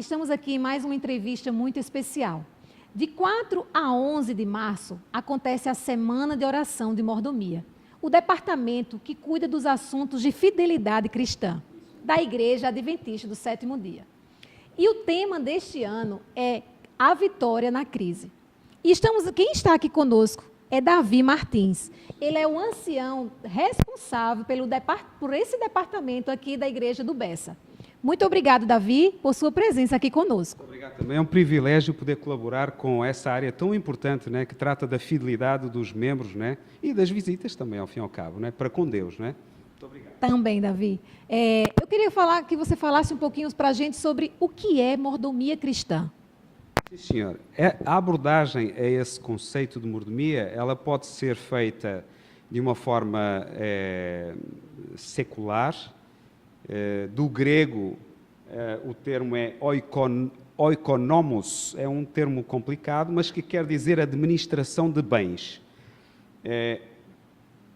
estamos aqui em mais uma entrevista muito especial. De 4 a 11 de março, acontece a Semana de Oração de Mordomia, o departamento que cuida dos assuntos de fidelidade cristã, da Igreja Adventista do Sétimo Dia. E o tema deste ano é a vitória na crise. E quem está aqui conosco é Davi Martins. Ele é o ancião responsável por esse departamento aqui da Igreja do Bessa. Muito obrigado, Davi, por sua presença aqui conosco. Obrigado também. É um privilégio poder colaborar com essa área tão importante, né, que trata da fidelidade dos membros, né, e das visitas também, ao fim e ao cabo, né, para com Deus, né? Muito obrigado. Também, Davi. Eu queria que você falasse um pouquinho para a gente sobre o que é mordomia cristã. Sim, senhor. A abordagem a esse conceito de mordomia, ela pode ser feita de uma forma secular. Do grego, o termo é oikonomos, é um termo complicado, mas que quer dizer administração de bens.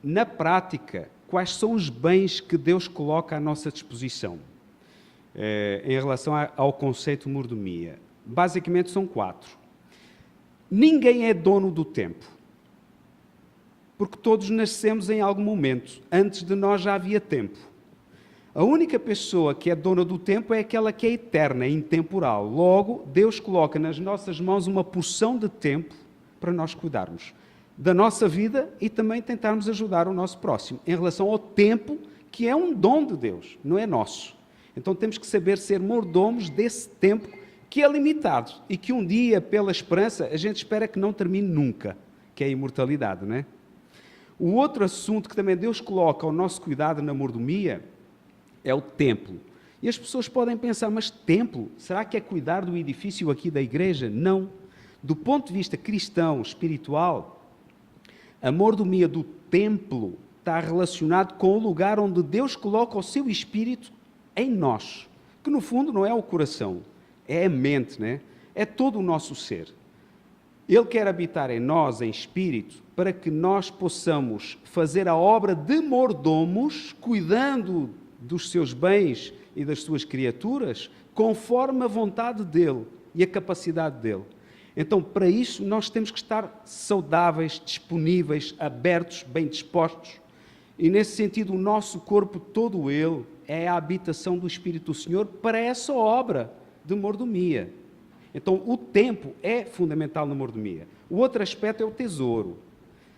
Na prática, quais são os bens que Deus coloca à nossa disposição em relação ao conceito de mordomia? Basicamente são 4. Ninguém é dono do tempo, porque todos nascemos em algum momento. Antes de nós já havia tempo. A única pessoa que é dona do tempo é aquela que é eterna, é intemporal. Logo, Deus coloca nas nossas mãos uma porção de tempo para nós cuidarmos da nossa vida e também tentarmos ajudar o nosso próximo em relação ao tempo, que é um dom de Deus, não é nosso. Então temos que saber ser mordomos desse tempo que é limitado e que um dia, pela esperança, a gente espera que não termine nunca, que é a imortalidade, não é? O outro assunto que também Deus coloca ao nosso cuidado na mordomia é o templo. E as pessoas podem pensar, mas templo? Será que é cuidar do edifício aqui da igreja? Não. Do ponto de vista cristão, espiritual, a mordomia do templo está relacionado com o lugar onde Deus coloca o seu Espírito em nós, que no fundo não é o coração, é a mente, né? É todo o nosso ser. Ele quer habitar em nós, em espírito, para que nós possamos fazer a obra de mordomos, cuidando dos seus bens e das suas criaturas, conforme a vontade dele e a capacidade dele. Então, para isso, nós temos que estar saudáveis, disponíveis, abertos, bem dispostos. E, nesse sentido, o nosso corpo, todo ele, é a habitação do Espírito do Senhor para essa obra de mordomia. Então, o tempo é fundamental na mordomia. O outro aspecto é o tesouro.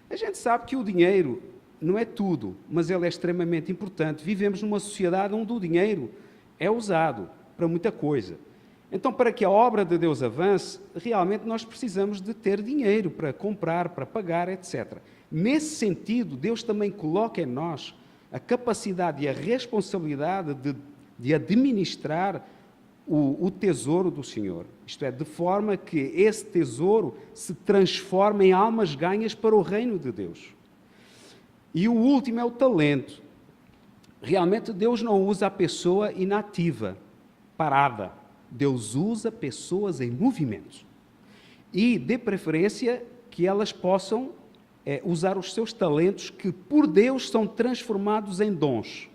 A gente sabe que o dinheiro não é tudo, mas ele é extremamente importante. Vivemos numa sociedade onde o dinheiro é usado para muita coisa. Então, para que a obra de Deus avance, realmente nós precisamos de ter dinheiro para comprar, para pagar, etc. Nesse sentido, Deus também coloca em nós a capacidade e a responsabilidade de administrar o tesouro do Senhor. Isto é, de forma que esse tesouro se transforme em almas ganhas para o reino de Deus. E o último é o talento. Realmente Deus não usa a pessoa inativa, parada. Deus usa pessoas em movimento. E, de preferência, que elas possam usar os seus talentos, que por Deus são transformados em dons.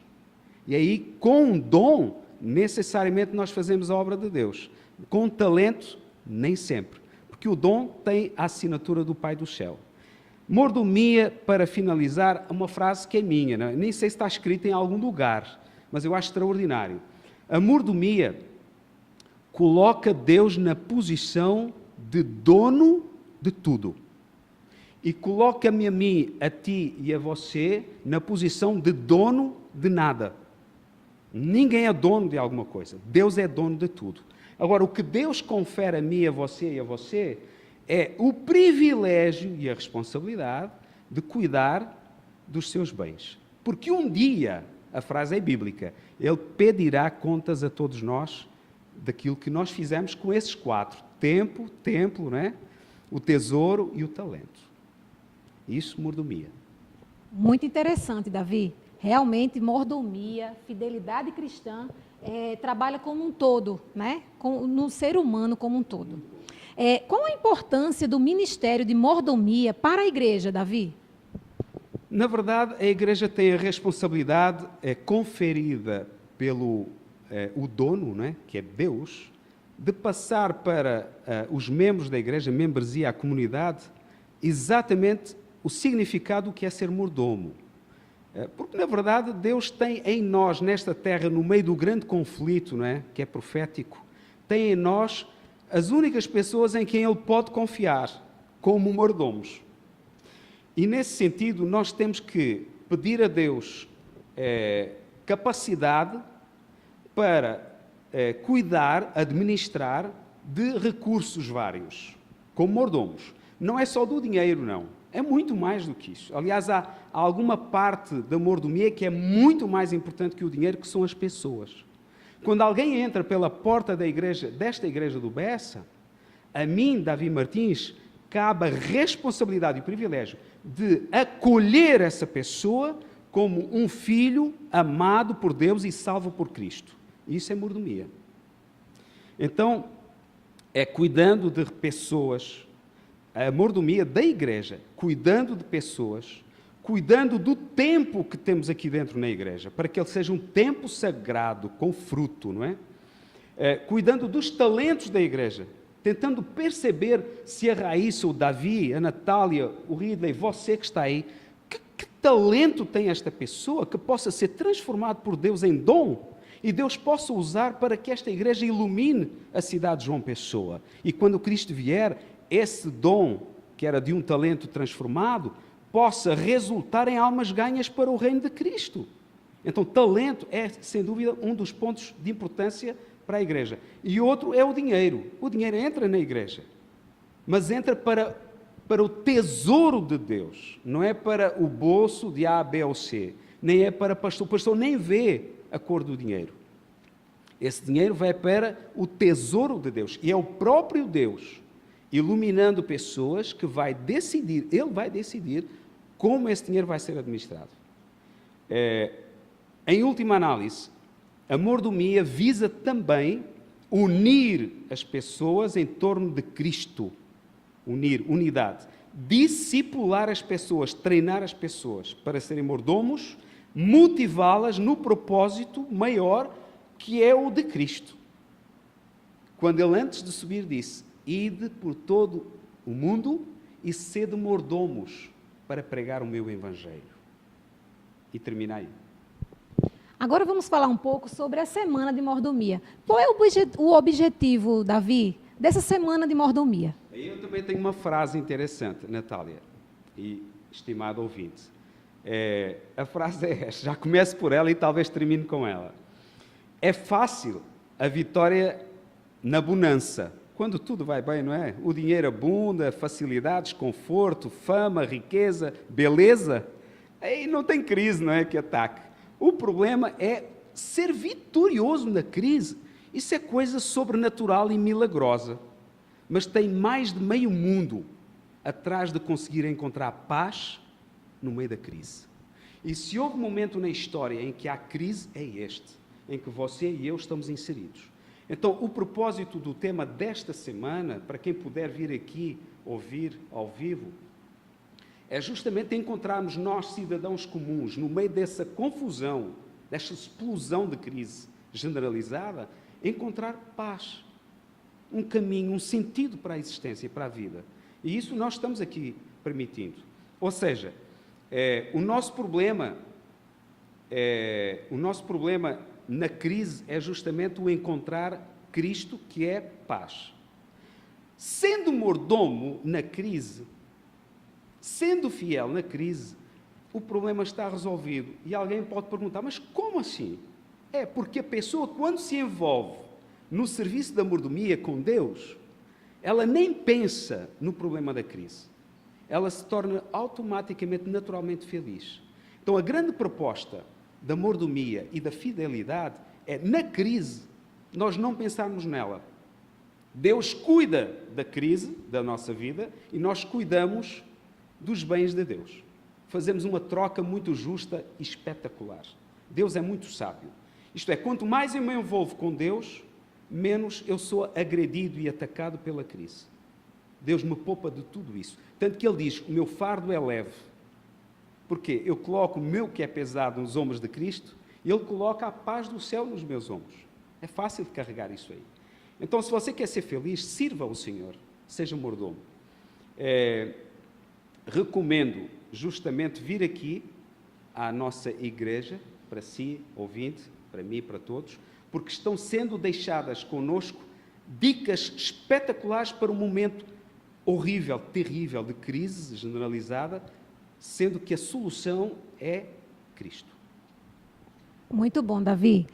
E aí, com um dom, necessariamente nós fazemos a obra de Deus. Com talento, nem sempre. Porque o dom tem a assinatura do Pai do céu. Mordomia, para finalizar, uma frase que é minha, né? Nem sei se está escrita em algum lugar, mas eu acho extraordinário. A mordomia coloca Deus na posição de dono de tudo. E coloca-me a mim, a ti e a você na posição de dono de nada. Ninguém é dono de alguma coisa. Deus é dono de tudo. Agora, o que Deus confere a mim, a você e a você é o privilégio e a responsabilidade de cuidar dos seus bens. Porque um dia, a frase é bíblica, Ele pedirá contas a todos nós daquilo que nós fizemos com esses 4. Tempo, templo, né? O tesouro e o talento. Isso, mordomia. Muito interessante, Davi. Realmente, mordomia, fidelidade cristã, trabalha como um todo, né? No ser humano como um todo. Qual a importância do ministério de mordomia para a igreja, Davi? Na verdade, a igreja tem a responsabilidade conferida pelo o dono, né, que é Deus, de passar para os membros da igreja, a membresia, a comunidade, exatamente o significado do que é ser mordomo. Porque, na verdade, Deus tem em nós, nesta terra, no meio do grande conflito, não é? Que é profético, tem em nós as únicas pessoas em quem Ele pode confiar, como mordomos. E, nesse sentido, nós temos que pedir a Deus capacidade para cuidar, administrar de recursos vários, como mordomos. Não é só do dinheiro, não. É muito mais do que isso. Aliás, há alguma parte da mordomia que é muito mais importante que o dinheiro, que são as pessoas. Quando alguém entra pela porta da igreja, desta igreja do Bessa, a mim, Davi Martins, cabe a responsabilidade e o privilégio de acolher essa pessoa como um filho amado por Deus e salvo por Cristo. Isso é mordomia. Então, é cuidando de pessoas, a mordomia da igreja, cuidando de pessoas, cuidando do tempo que temos aqui dentro na igreja, para que ele seja um tempo sagrado, com fruto, não é? Cuidando dos talentos da igreja, tentando perceber se a Raíssa, o Davi, a Natália, o Ridley, você que está aí, que talento tem esta pessoa que possa ser transformado por Deus em dom e Deus possa usar para que esta igreja ilumine a cidade de João Pessoa. E quando Cristo vier, esse dom, que era de um talento transformado, possa resultar em almas ganhas para o reino de Cristo. Então, talento é, sem dúvida, um dos pontos de importância para a igreja. E outro é o dinheiro. O dinheiro entra na igreja, mas entra para o tesouro de Deus, não é para o bolso de A, B ou C, nem é para pastor. O pastor nem vê a cor do dinheiro. Esse dinheiro vai para o tesouro de Deus, e é o próprio Deus, iluminando pessoas, que vai decidir, Ele vai decidir como esse dinheiro vai ser administrado. Em última análise, a mordomia visa também unir as pessoas em torno de Cristo, unidade, discipular as pessoas, treinar as pessoas para serem mordomos, motivá-las no propósito maior, que é o de Cristo. Quando Ele, antes de subir, disse: ide por todo o mundo e sede mordomos para pregar o meu evangelho. E termina aí. Agora vamos falar um pouco sobre a semana de mordomia. Qual é o objetivo, Davi, dessa semana de mordomia? Eu também tenho uma frase interessante, Natália e estimado ouvinte. A frase é esta, já começo por ela e talvez termine com ela. É fácil a vitória na bonança, quando tudo vai bem, não é? O dinheiro abunda, facilidades, conforto, fama, riqueza, beleza. Aí não tem crise, não é, que ataque. O problema é ser vitorioso na crise. Isso é coisa sobrenatural e milagrosa. Mas tem mais de meio mundo atrás de conseguir encontrar paz no meio da crise. E se houve um momento na história em que há crise, é este, em que você e eu estamos inseridos. Então, o propósito do tema desta semana, para quem puder vir aqui ouvir ao vivo, é justamente encontrarmos nós, cidadãos comuns, no meio dessa confusão, desta explosão de crise generalizada, encontrar paz, um caminho, um sentido para a existência e para a vida. E isso nós estamos aqui permitindo. Ou seja, o nosso problema na crise é justamente o encontrar Cristo, que é paz. Sendo mordomo na crise, sendo fiel na crise, o problema está resolvido. E alguém pode perguntar, mas como assim? É porque a pessoa, quando se envolve no serviço da mordomia com Deus, ela nem pensa no problema da crise. Ela se torna automaticamente, naturalmente feliz. Então, a grande proposta da mordomia e da fidelidade é, na crise, nós não pensarmos nela. Deus cuida da crise da nossa vida e nós cuidamos dos bens de Deus. Fazemos uma troca muito justa e espetacular. Deus é muito sábio. Isto é, quanto mais eu me envolvo com Deus, menos eu sou agredido e atacado pela crise. Deus me poupa de tudo isso. Tanto que Ele diz, o meu fardo é leve. Porque eu coloco o meu que é pesado nos ombros de Cristo, e Ele coloca a paz do céu nos meus ombros. É fácil de carregar isso aí. Então, se você quer ser feliz, sirva o Senhor, seja mordomo. Recomendo justamente vir aqui à nossa igreja, para si, ouvinte, para mim, para todos, porque estão sendo deixadas conosco dicas espetaculares para um momento horrível, terrível, de crise generalizada, sendo que a solução é Cristo. Muito bom, Davi.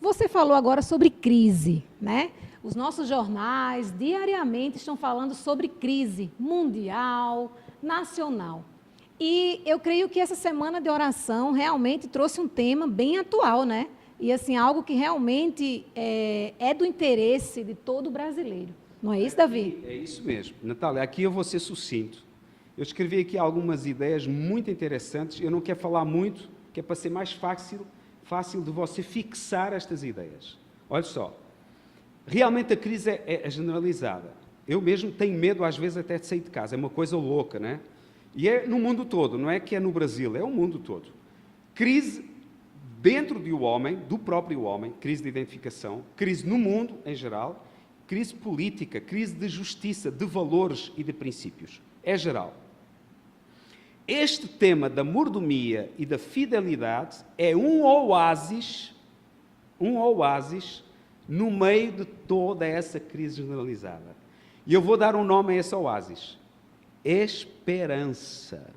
Você falou agora sobre crise, né? Os nossos jornais diariamente estão falando sobre crise mundial, nacional. E eu creio que essa semana de oração realmente trouxe um tema bem atual, né? E assim, algo que realmente é do interesse de todo brasileiro. Não é isso, Davi? É isso mesmo. Natália, aqui eu vou ser sucinto. Eu escrevi aqui algumas ideias muito interessantes. Eu não quero falar muito, que é para ser mais fácil de você fixar estas ideias. Olha só. Realmente a crise é generalizada. Eu mesmo tenho medo, às vezes, até de sair de casa. É uma coisa louca, né? E é no mundo todo, não é que é no Brasil, é o mundo todo. Crise dentro do homem, do próprio homem, crise de identificação, crise no mundo em geral, crise política, crise de justiça, de valores e de princípios. É geral. Este tema da mordomia e da fidelidade é um oásis no meio de toda essa crise generalizada. E eu vou dar um nome a esse oásis. Esperança.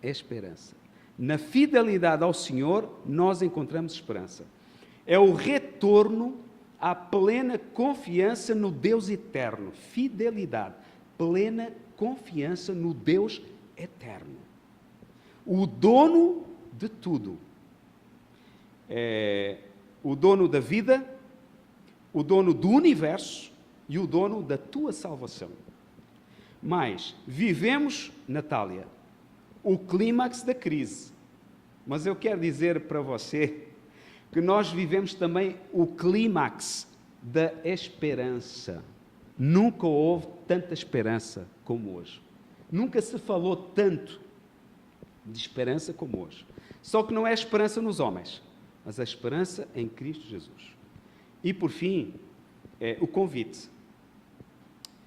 Esperança. Na fidelidade ao Senhor, nós encontramos esperança. É o retorno à plena confiança no Deus eterno. Fidelidade. Plena confiança no Deus eterno. O dono de tudo. O dono da vida, o dono do universo e o dono da tua salvação. Mas vivemos, Natália, o clímax da crise. Mas eu quero dizer para você que nós vivemos também o clímax da esperança. Nunca houve tanta esperança como hoje. Nunca se falou tanto de esperança como hoje. Só que não é esperança nos homens, mas a esperança em Cristo Jesus. E, por fim, o convite.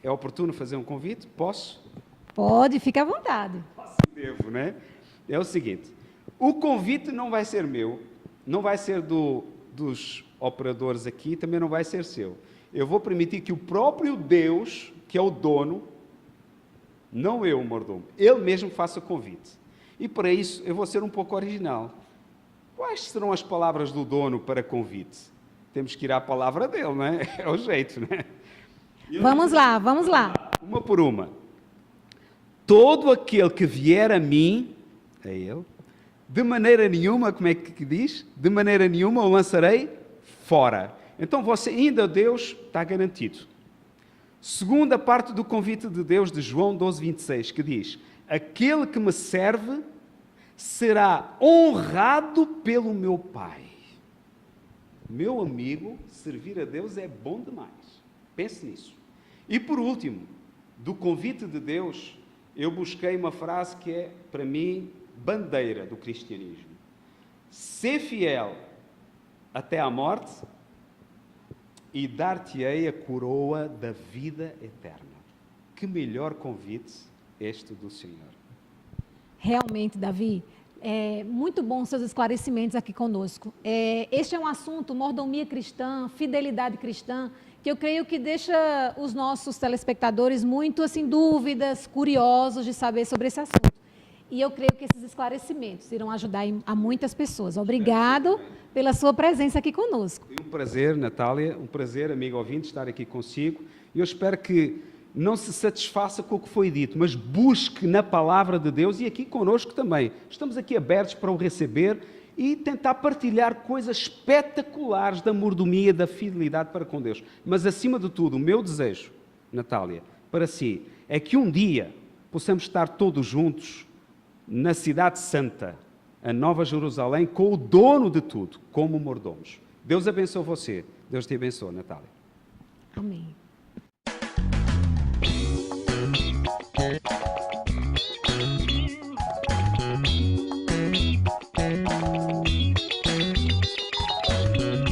É oportuno fazer um convite? Posso? Pode, fica à vontade. Devo, né? É o seguinte, o convite não vai ser meu, não vai ser dos operadores aqui, também não vai ser seu. Eu vou permitir que o próprio Deus, que é o dono, não eu, o mordomo, ele mesmo faça o convite. E para isso eu vou ser um pouco original. Quais serão as palavras do dono para convite? Temos que ir à palavra dele, não é? É o jeito, não é? Vamos lá. Uma por uma. Todo aquele que vier a mim, a ele, de maneira nenhuma, como é que diz? De maneira nenhuma o lançarei fora. Então você ainda, Deus, está garantido. Segunda parte do convite de Deus, de João 12, 26, que diz: aquele que me serve será honrado pelo meu Pai. Meu amigo, servir a Deus é bom demais. Pense nisso. E por último, do convite de Deus, eu busquei uma frase que é, para mim, bandeira do cristianismo. Ser fiel até à morte e dar-te-ei a coroa da vida eterna. Que melhor convite este do Senhor. Realmente, Davi, muito bom seus esclarecimentos aqui conosco. Este é um assunto, mordomia cristã, fidelidade cristã, que eu creio que deixa os nossos telespectadores muito assim, dúvidas, curiosos de saber sobre esse assunto. E eu creio que esses esclarecimentos irão ajudar a muitas pessoas. Obrigado pela sua presença aqui conosco. Foi um prazer, Natália, um prazer, amigo ouvinte, estar aqui consigo. E eu espero que não se satisfaça com o que foi dito, mas busque na palavra de Deus e aqui conosco também. Estamos aqui abertos para o receber e tentar partilhar coisas espetaculares da mordomia, da fidelidade para com Deus. Mas, acima de tudo, o meu desejo, Natália, para si, é que um dia possamos estar todos juntos na Cidade Santa, a Nova Jerusalém, com o dono de tudo, como mordomos. Deus abençoe você. Deus te abençoe, Natália. Amém.